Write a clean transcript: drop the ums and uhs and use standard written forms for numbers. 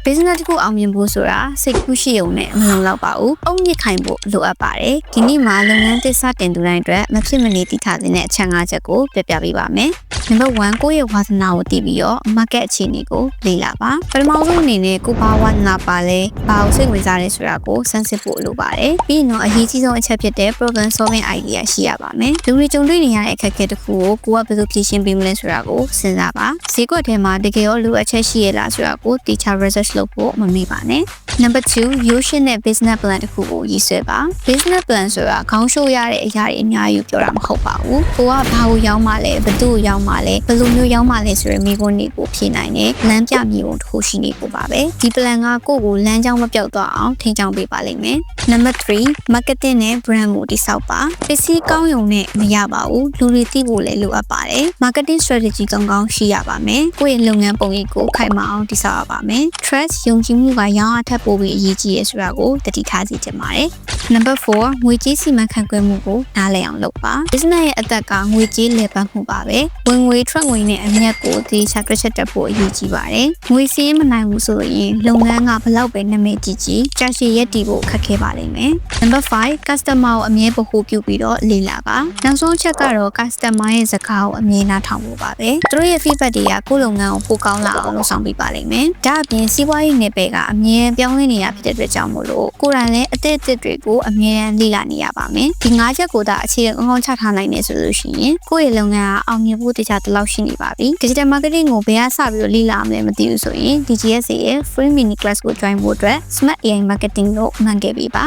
business ကိုအောင်မြင်ဖို့ဆိုတာစိတ်ကူးရှိရုံနဲ့မလုံလောက်ပါဘူး။အုံမြင့်ခိုင်ဖို့လိုအပ်ပါတယ်။ဒီနေ့မှာလုပ်ငန်းသစ်စတင်သူတိုင်းအတွက်မဖြစ်မနေတည်ထားတဲ့အချက်၅ချက်ကိုပြပြပေးပါမယ်။ Number 1ကိုယ့်ရဲ့ဝါသနာကိုတည်ပြီးတော့ market အခြေအနေကိုလေ့လာပါပထမဆုံးအနေနဲ့ကိုဘာဝါသနာပါလဲဘာကိုစိတ်ဝင်စားလဲဆိုတာကိုစမ်းစစ်ဖို့လိုပါတယ်ပြီးရင်တော့အရေးကြီးဆုံးအချက်ဖြစ်တဲ့ problem solving idea ရှိရပါမယ်လူတွေကြုံတွေ့နေရတဲ့အခက်အခဲတစ်ခုကိုကိုကဘယ်လိုဖြေရှင်းပေးမလဲဆိုတာကိုစဉ်းစားပါဈေးကွက်ထဲမှာတကယ်ရောလိုအပ်ချက်ရှိရလားဆိုတာကိုတေချာ research လုပ်ဖို့မမေ့ပါနဲ့Number 2ရိုးရှင်းတဲ့ business plan တစ်ခုကိုရေးဆွဲပါ business plan ဆိုတာခေါင်းရှိုးရတဲ့အရာတွေအများကြီးပြောတာမဟုတ်ပါဘူးကိုကဘာကိုရောင်းမှလဲဘယ်သူ့ကိုရောင်းမှလဲဘယ်လိုမျိုးရောင်းမှလဲဆိုရယ်မိခွန်းတွေကိုဖြေနိုင်တယ်လမ်းပြမြေပုံတစ်ခုရှိနေဖို့ပါပဲဒီ plan ကကိုယ့်ကိုလမ်းကြောင်းမပြောက်သွားအောင်ထိန်းချောင်းပေးပါလိမ့်မယ် Number 3 marketing နဲ့ brand ကိုတည်ဆောက်ပါပစ္စည်းကောင်းရုံနဲ့မရပါဘူးလူတွေသိဖို့လည်းလိုအပ်ပါတယ် marketing strategy ကောင်းကောင်းရှိရပါမယ်ကိုယ့်ရဲ့လုပ်ငန်းပုံရိပ်ကိုခိုင်မာအောင်တည်ဆောက်ရပါမယ် trust ယုံကြည်မှုကရောင်းအားထပ်ပို့ပြီးအရေးကြီးရဆိုတာကိုတတိထားစီချင်ပါတယ် Number 4ငွေကြေးစီမံခန့်ခွဲမှုကိုနားလည်အောင်လုပ်ပါ business ရဲ့အသက်ကငွေကြေးလည်ပတ်မှုပါပဲဝင်ငွေထွက်ငွေနဲ့အမြတ်ကိုသေချာတွက်ချက်တတ်ဖို့အရေးကြီးပါတယ်ငွေစီးမနိုင်ဘူးဆိုရင်လုပ်ငန်းကဘယ်လောက်ပဲနာမည်ကြီးကြီးကြာရှည်ရက်တည်ဖို့ခက်ခဲပါလိမ့်မယ် Number 5 customer ကိုအမြဲဗဟုပြုပြီးတော့လေ့လာပါနောက်ဆုံးချက်ကတော့ customer ရဲ့စကားကိုအမြဲနားထောင်ဖို့ပါပဲသူတို့ရဲ့ feedback တွေကကိုယ့်လုပ်ငန်းကိုပိုကောင်းလာအောင်လုပ်ဆောင်ပေးပါလိမ့်မယ်ဒါအပြင်စီးပွားရေးနယ်ပယ်ကအမြဲပြောင်းလဲနေတာဖြစ်တဲ့အတွက်ကြောင့်မို့လို့ကိုယ်တိုင်လည်းအသစ်တွေကိုအမြဲတမ်းလေ့လာနေရပါမယ်ဒီ၅ချက်ကိုသာအခြေခံကောင်းချထားနိုင်နေဆိုလို့ရှိရင်ကိုယ့်ရဲ့လုပ်ငန်းကအောင်မြင်ဖို့တခြားတစ်လောက်ရှိနေပါပြီ digital marketing ကိုဘယ်ကစပြီးတော့လေ့လာမလဲမသိဘူးဆိုရင် DGSA ရဲ့ free mini class ကို join ဖို့အတွက် smart AI marketing လို့မှန်ခဲ့ပြီပါ